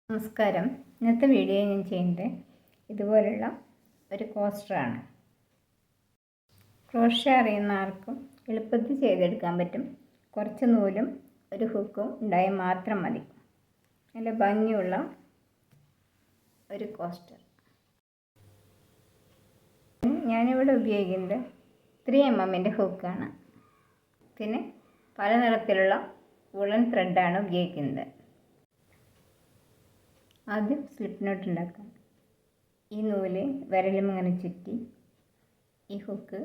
നമസ്കാരം. ഇന്നത്തെ വീഡിയോ ഞാൻ ചെയ്യുന്നത് ഇതുപോലുള്ള ഒരു കോസ്റ്ററാണ്. ക്രോഷ്യ അറിയുന്ന ആർക്കും എളുപ്പത്തിൽ ചെയ്തെടുക്കാൻ പറ്റും. കുറച്ച് നൂലും ഒരു ഹുക്കും ഉണ്ടായാൽ മാത്രം മതി. നല്ല ഭംഗിയുള്ള ഒരു കോസ്റ്റർ. ഞാനിവിടെ ഉപയോഗിക്കുന്നത് 3mm ഹുക്കാണ്. പിന്നെ പല നിറത്തിലുള്ള വുളൻ ത്രെഡാണ് ഉപയോഗിക്കുന്നത്. ആദ്യം സ്ലിപ്പ് നോട്ട് ഉണ്ടാക്കാം. ഈ നൂല് വിരലും ഇങ്ങനെ ചുറ്റി ഈ ഹുക്ക്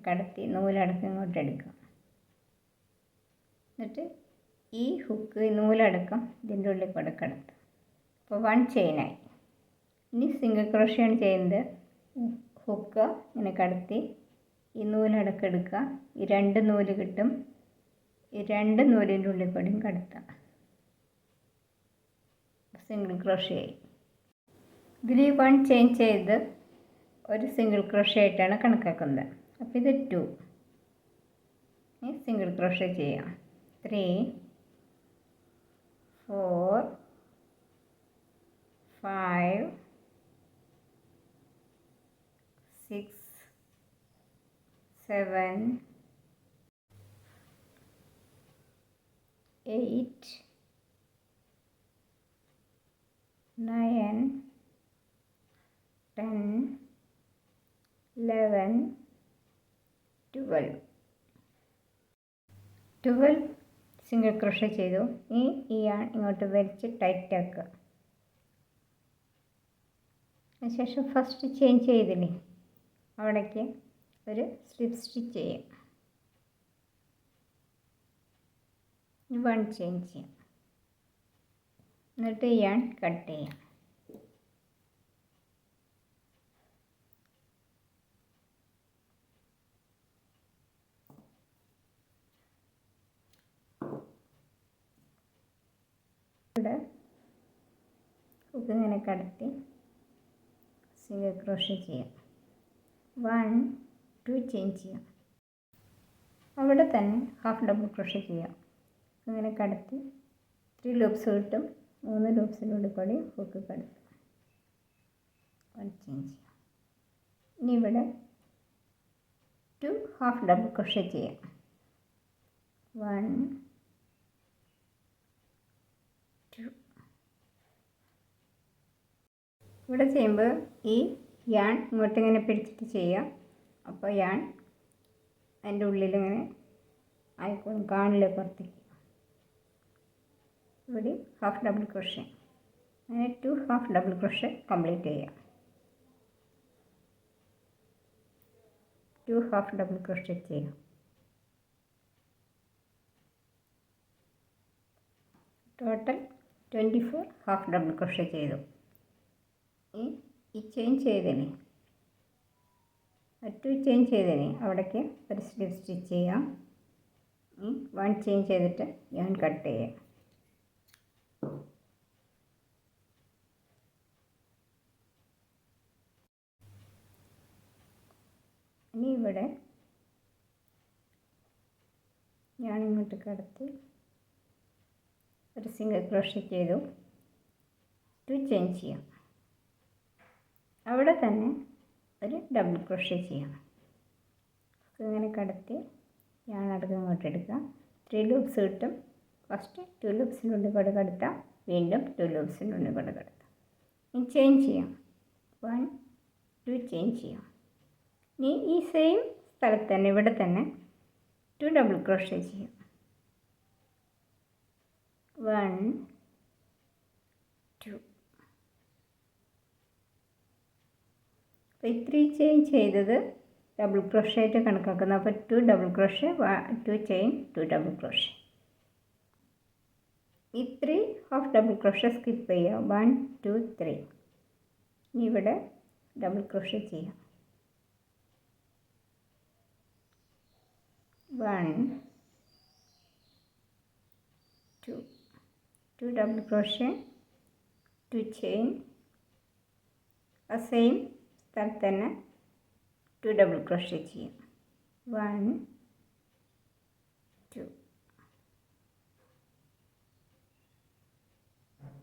കടത്തി നൂലടക്കം ഇങ്ങോട്ട് എടുക്കാം. എന്നിട്ട് ഈ ഹുക്ക് നൂലടക്കം ഇതിൻ്റെ ഉള്ളിൽ കൂടെ കടത്താം. അപ്പോൾ 1 ചെയിനായി. ഇനി സിംഗിൾ ക്രോഷ്യാണ് ചെയ്യുന്നത്. ഹുക്ക് ഇങ്ങനെ കടത്തി ഈ നൂലടക്കം എടുക്കുക. ഈ 2 നൂല് കിട്ടും. ഈ 2 നൂലിൻ്റെ ഉള്ളിൽ കൂടെയും കടത്താം. സിംഗിൾ ക്രോഷ്യായി. ഇതിൽ 1 ചെയിൻ ചെയ്ത് ഒരു സിംഗിൾ ക്രോഷ്യ ആയിട്ടാണ് കണക്കാക്കുന്നത്. അപ്പോൾ ഇത് 2. സിംഗിൾ ക്രോഷ്യ ചെയ്യാം. 3 4 5 6 7 8 9 10 11 12 സിംഗിൾ ക്രോഷ്യ ചെയ്തു. ഈ yarn ഇങ്ങോട്ട് വലിച്ച് ടൈറ്റ് ആക്കുക. അതിനുശേഷം ഫസ്റ്റ് ചെയിൻ ചെയ്തില്ലേ അവിടേക്ക് ഒരു സ്ലിപ്പ് സ്റ്റിച്ച് ചെയ്യാം. 1 ചെയിൻ ചെയ്യാം. എന്നിട്ട് yarn കട്ട് ചെയ്യാം. ഇവിടെ ഹുക്ക് ഇങ്ങനെ കടത്തി സിംഗിൾ ക്രോഷ്യ ചെയ്യാം. 1 2 ചെയിൻ ചെയ്യാം. അവിടെ തന്നെ ഹാഫ് ഡബിൾ ക്രോഷ്യ ചെയ്യാം. ഇങ്ങനെ കടത്തി 3 ലൂപ്സ് കിട്ടും. 3 ലൂപ്സിനുള്ളിൽ കൂടി ഹുക്ക് കടത്തും. 1 ചെയിൻ ചെയ്യാം. ഇനി ഇവിടെ 2 ഹാഫ് ഡബിൾ ക്രോഷ്യ ചെയ്യാം. 1 2 ഇവിടെ ചെയ്യുമ്പോൾ ഈ yarn ഇങ്ങോട്ടിങ്ങനെ പിടിച്ചിട്ട് ചെയ്യാം. അപ്പോൾ yarn അതിൻ്റെ ഉള്ളിലിങ്ങനെ ആയിക്കോളും, കാണില്ല പുറത്തേക്ക്. ഇവിടെ ഹാഫ് ഡബിൾ ക്രോഷ്യ. അങ്ങനെ 2 ഹാഫ് ഡബിൾ ക്രോഷ്യ കംപ്ലീറ്റ് ചെയ്യാം. 2 ഹാഫ് ഡബിൾ ക്രോഷ്യ ചെയ്യാം. ടോട്ടൽ 24 ഹാഫ് ഡബിൾ ക്രോഷ്യ ചെയ്തു. ഈ ചെയിൻ ചെയ്തതിന് 2 ചെയിൻ ചെയ്തതിന് അവിടേക്ക് ഒരു സ്ലിപ്പ് സ്റ്റിച്ച് ചെയ്യാം. 1 ചെയിൻ ചെയ്തിട്ട് yarn കട്ട് ചെയ്യാം. ഇനി ഇവിടെ yarn ഇങ്ങോട്ട് കടത്തി ഒരു സിംഗിൾ ക്രോഷ്യ ചെയ്തു. 2 ചെയിൻ ചെയ്യാം. അവിടെ തന്നെ ഒരു ഡബിൾ ക്രോഷ്യ ചെയ്യാം. ഇങ്ങനെ കടത്തി yarn അടക്കം ഇങ്ങോട്ട് എടുക്കാം. 3 ലൂപ്സ് കിട്ടും. ഫസ്റ്റ് 2 ലൂപ്സിനുള്ളിൽ കൂടെ കടത്താം. വീണ്ടും 2 ലൂപ്സിനുള്ളിൽ കൂടെ കടത്താം. ഇനി ചെയിൻ ചെയ്യാം. 1 2 ചെയിൻ ചെയ്യാം. ഇനി ഈ സെയിം സ്ഥലത്ത് തന്നെ ഇവിടെ തന്നെ 2 ഡബിൾ ക്രോഷ്യ ചെയ്യാം. 1 2 അപ്പോൾ 3 ചെയിൻ ചെയ്തത് ഡബിൾ ക്രോഷ്യ ആയിട്ട് കണക്കാക്കുന്നത്. അപ്പോൾ 2 double crochet 2 chain 2 double crochet. ഈ 3 ഹാഫ് ഡബിൾ ക്രോഷ്യ സ്കിപ്പ് ചെയ്യുക. 1 2 3. ഇനി ഇവിടെ ഡബിൾ ക്രോഷ്യ ചെയ്യാം. 1 2 ഡബിൾ ക്രോഷ്യ 2 ചെയിൻ. ആ സെയിം സ്ഥലത്ത് തന്നെ 2 ഡബിൾ ക്രോഷ്യ ചെയ്യാം. 1 2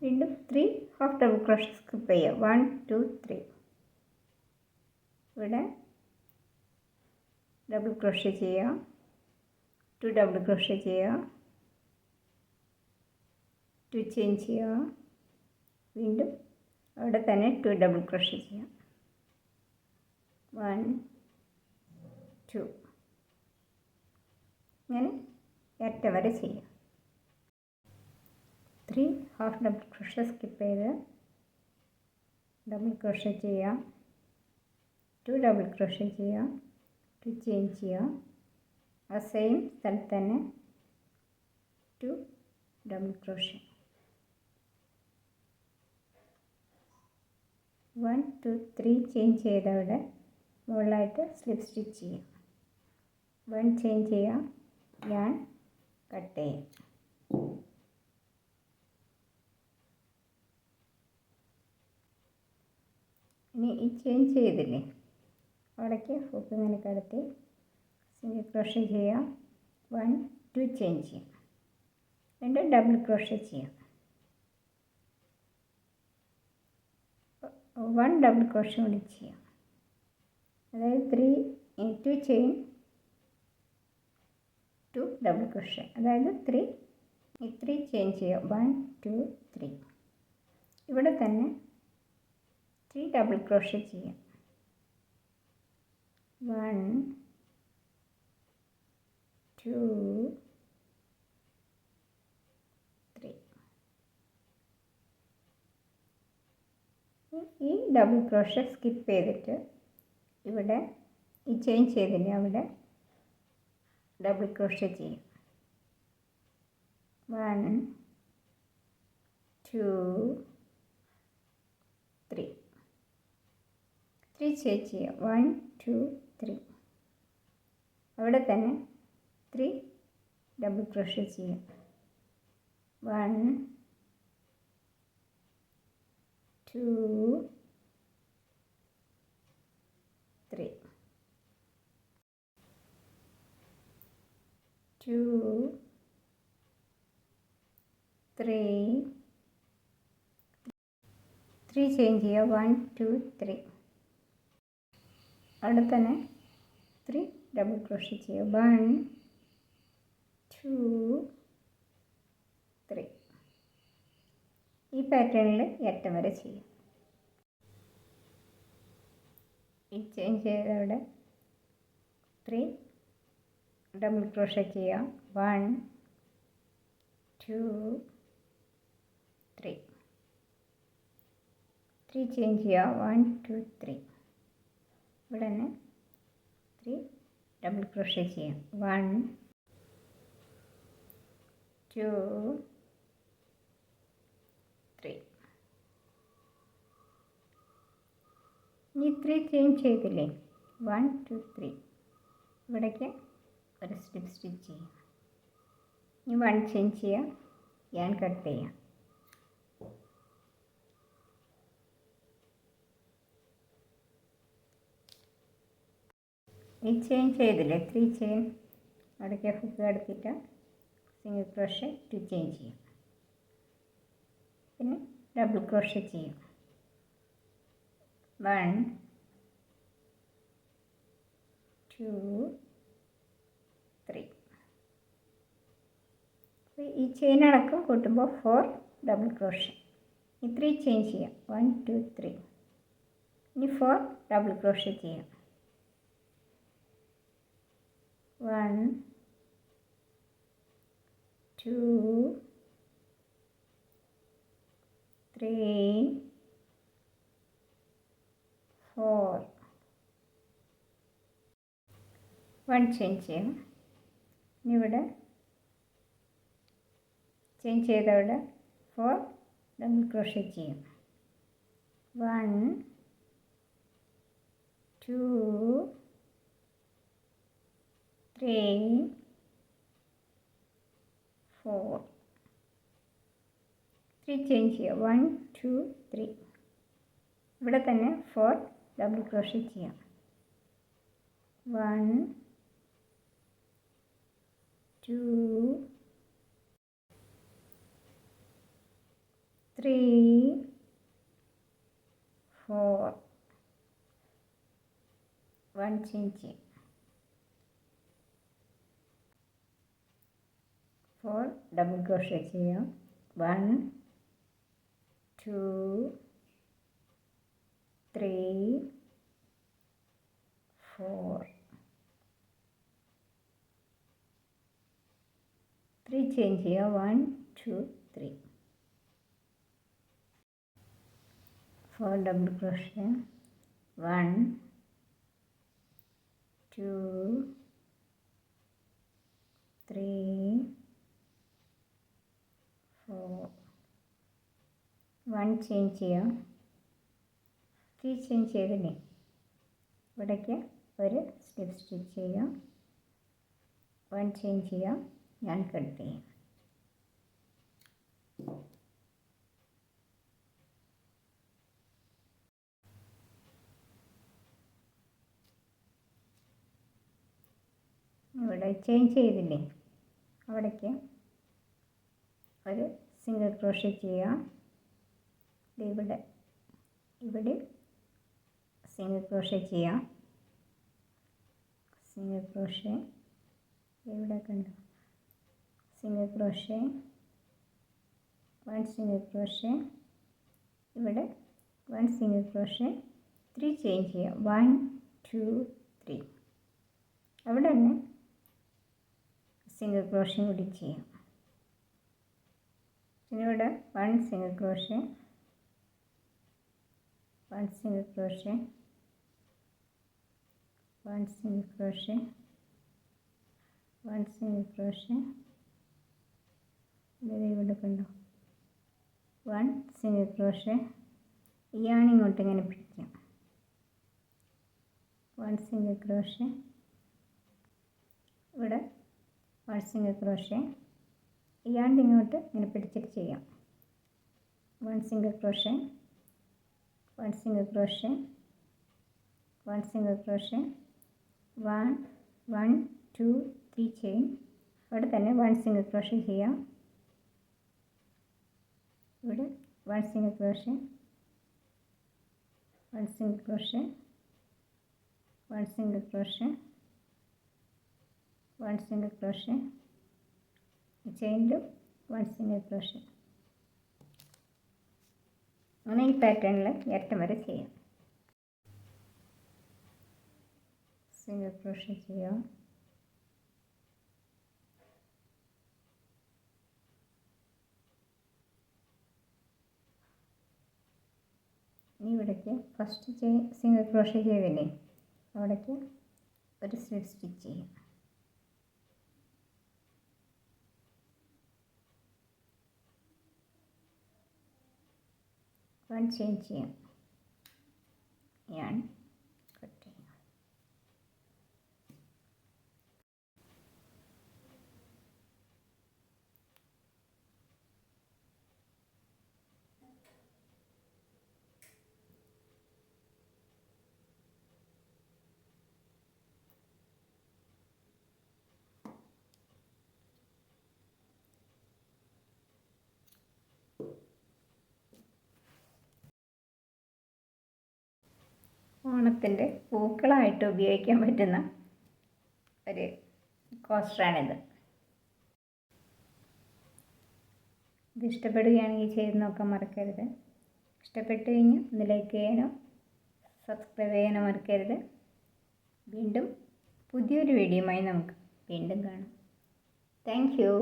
വീണ്ടും 3 ഹാഫ് ഡബിൾ ക്രോഷേ സ്കിപ്പ് ചെയ്യുക. 1 2 3. ഇവിടെ ഡബിൾ ക്രോഷേ ചെയ്യുക, 2 ഡബിൾ ക്രോഷേ ചെയ്യുക, 2 ചെയിൻ ചെയ്യുക, വീണ്ടും അവിടെ തന്നെ 2 ഡബിൾ ക്രോഷേ ചെയ്യാം. 1 2. ഇങ്ങനെ അറ്റ വരെ ചെയ്യാം. 3 ഹാഫ് ഡബിൾ ക്രോഷേ സ്കിപ്പ് ചെയ്ത് ഡബിൾ ക്രോഷേ ചെയ്യാം, 2 ഡബിൾ ക്രോഷേ ചെയ്യുക, 2 ചെയിൻ ചെയ്യുക, ആ സെയിം സ്ഥലത്ത് തന്നെ 2 ഡബിൾ ക്രോഷേ. 1 2 3 ചെയിൻ ചെയ്തവിടെ മുകളിലായിട്ട് സ്ലിപ്പ് സ്റ്റിച്ച് ചെയ്യാം. 1 ചെയിൻ ചെയ്യാം, ഞാൻ കട്ട് ചെയ്യാം. ഇനി ഈ ചെയിൻ ചെയ്തില്ലേ അവിടേക്ക് ഹുക്ക് ഇങ്ങനെ കടത്തി സിംഗിൾ ക്രോഷേ ചെയ്യാം, 1 2 ചെയിൻ ചെയ്യാം, വീണ്ടും ഡബിൾ ക്രോഷേ ചെയ്യാം, 1 ഡബിൾ ക്രോഷേ കൂടി ചെയ്യാം. അതായത് 2 ചെയിൻ 2 ഡബിൾ ക്രോഷേ, അതായത് 3 ചെയിൻ ചെയ്യാം. 1 2 3. ഇവിടെ തന്നെ 3 ഡബിൾ ക്രോഷേ ചെയ്യാം. 1 2 3. ഈ ഡബിൾ ക്രോഷേ സ്കിപ്പ് ചെയ്തിട്ട് ഇവിടെ ഈ ചെയിൻ ചെയ്തില്ലേ അവിടെ ഡബിൾ ക്രോഷേ ചെയ്യും. 1 2 3. 3 ചെയിൻ ചെയ്യാം. 1 2 3. അവിടെ തന്നെ 3 ഡബിൾ ക്രോഷേ ചെയ്യാം. 1 2 3. 2 3 ചെയിൻ ചെയ്യുക. 1 2 3. അവിടെ തന്നെ 3 ഡബിൾ ക്രോഷേ ചെയ്യുക. 1 2 3. ഈ പാറ്റേണിൽ അറ്റം വരെ ചെയ്യും. ഈ ചെയിൻ ചെയ്തവിടെ 3 ഡബിൾ ക്രോഷേ ചെയ്യാം. 1 2 3. 3 ചെയിൻ ചെയ്യുക. 1 2 3. ഇവിടെ തന്നെ 3 ഡബിൾ ക്രോഷേ ചെയ്യാം. 1 2 3. ഇനി 3 ചെയിൻ ചെയ്തില്ലേ 1 2 3. ഇവിടേക്ക് ഒരു സ്ലിപ്പ് സ്റ്റിച്ച് ചെയ്യാം. ഇനി 1 ചെയിൻ ചെയ്യാം, ഞാൻ കട്ട് ചെയ്യാം. ഈ ചെയിൻ ചെയ്തില്ലേ 3 ചെയിൻ അവിടേക്ക് ഹുക്ക് എടുത്തിട്ട് സിംഗിൾ ക്രോഷേ 2 ചെയിൻ ചെയ്യാം, പിന്നെ ഡബിൾ ക്രോഷേ ചെയ്യാം. 1 2 3. ഈ ചെയിൻ അടക്കം കൂട്ടുമ്പോൾ 4 ഡബിൾ ക്രോഷേ. ഈ 3 ചെയിൻ ചെയ്യാം. 1 2 3. ഇനി 4 ഡബിൾ ക്രോഷേ ചെയ്യാം. 1 2 3 4. 1 ചെയിൻ ചെയ്യാം. ഇനി ഇവിടെ ചെയിൻ ചെയ്തവിടെ 4 ഡബിൾ ക്രോഷേ ചെയ്യാം. 1 2 3 4. 3 ചെയിൻ ചെയ്യാം. 1 2 3. ഇവിടെ തന്നെ 4 ഡബിൾ ക്രോഷേ ചെയ്യാം. 1 2 3 4 1 chain ചെയ്യാം. 4 ഡബിൾ ക്രോഷേ ചെയ്യാം. 1 2 3 4 3 ചെയിൻ ചെയ്യാം. 1 2 3 4 ഡബിൾ ക്രോഷേ. 1 2 3 4 1 ചെയിൻ ചെയ്യാം. 3 ചെയിൻ ചെയ്തില്ലേ, ഇവിടേക്ക് ഒരു സ്ലിപ്പ് സ്റ്റിച്ച് ചെയ്യാം. 1 ചെയിൻ ചെയ്യാം. ഞാൻ കട്ട് ചെയ്യാം. ഇവിടെ ചെയിൻ ചെയ്തില്ലേ, അവിടേക്ക് ഒരു സിംഗിൾ ക്രോഷേ ചെയ്യാം. ഇവിടെ സിംഗിൾ ക്രോഷേ ചെയ്യാം. സിംഗിൾ ക്രോഷേ ഇവിടെ കണ്ടു. സിംഗിൾ ക്രോഷേ, 1 സിംഗിൾ ക്രോഷേ, ഇവിടെ 1 സിംഗിൾ ക്രോഷേ, 3 ചെയിൻ ചെയ്യാം. 1 2 3 അവിടെ തന്നെ സിംഗിൾ ക്രോഷേ കൂടി ചെയ്യാം. പിന്നെ ഇവിടെ 1 single crochet, 1 single crochet, 1 single crochet, 1 single crochet, ഇവിടെ കണ്ടോ 1 സിംഗിൾ ക്രോഷേ. ഈ യാണ് ഇങ്ങോട്ട് ഇങ്ങനെ പിടിക്കാം. 1 സിംഗിൾ ക്രോഷേ, ഇവിടെ 1 സിംഗിൾ ക്രോഷേ, ഈ യാണ്ട് ഇങ്ങോട്ട് ഇങ്ങനെ പിടിച്ചിട്ട് ചെയ്യാം. 1 single crochet, 1 single crochet, 1 single crochet, 1 1 2 3 chain. അവിടെ തന്നെ 1 സിംഗിൾ ക്രോഷേ ചെയ്യാം. ഇവിടെ 1 single crochet, 1 single crochet, 1 single crochet, 1 single crochet, ചെയിനിലും 1 സിംഗിൾ ക്രോഷേ. അങ്ങനെ ഈ പാറ്റേണിൽ അറ്റം വരെ ചെയ്യാം. സിംഗിൾ ക്രോഷേ ചെയ്യാം. ഇവിടേക്ക് ഫസ്റ്റ് സിംഗിൾ ക്രോഷേ ചെയ്തില്ലേ, അവിടേക്ക് ഒരു സ്ലിപ്പ് സ്റ്റിച്ച് ചെയ്യാം. 1 ചെയിൻ ചെയ്യാം. ഞാൻ കട്ട് ചെയ്യാം. ഓണത്തിൻ്റെ പൂക്കളായിട്ട് ഉപയോഗിക്കാൻ പറ്റുന്ന ഒരു കോസ്റ്ററാണിത്. ഇത് ഇഷ്ടപ്പെടുകയാണെങ്കിൽ ചെയ്ത് നോക്കാൻ മറക്കരുത്. ഇഷ്ടപ്പെട്ട് കഴിഞ്ഞാൽ ഒന്ന് ലൈക്ക് ചെയ്യാനോ സബ്സ്ക്രൈബ് ചെയ്യാനോ മറക്കരുത്. വീണ്ടും പുതിയൊരു വീഡിയോയുമായി നമുക്ക് വീണ്ടും കാണാം. Thank you.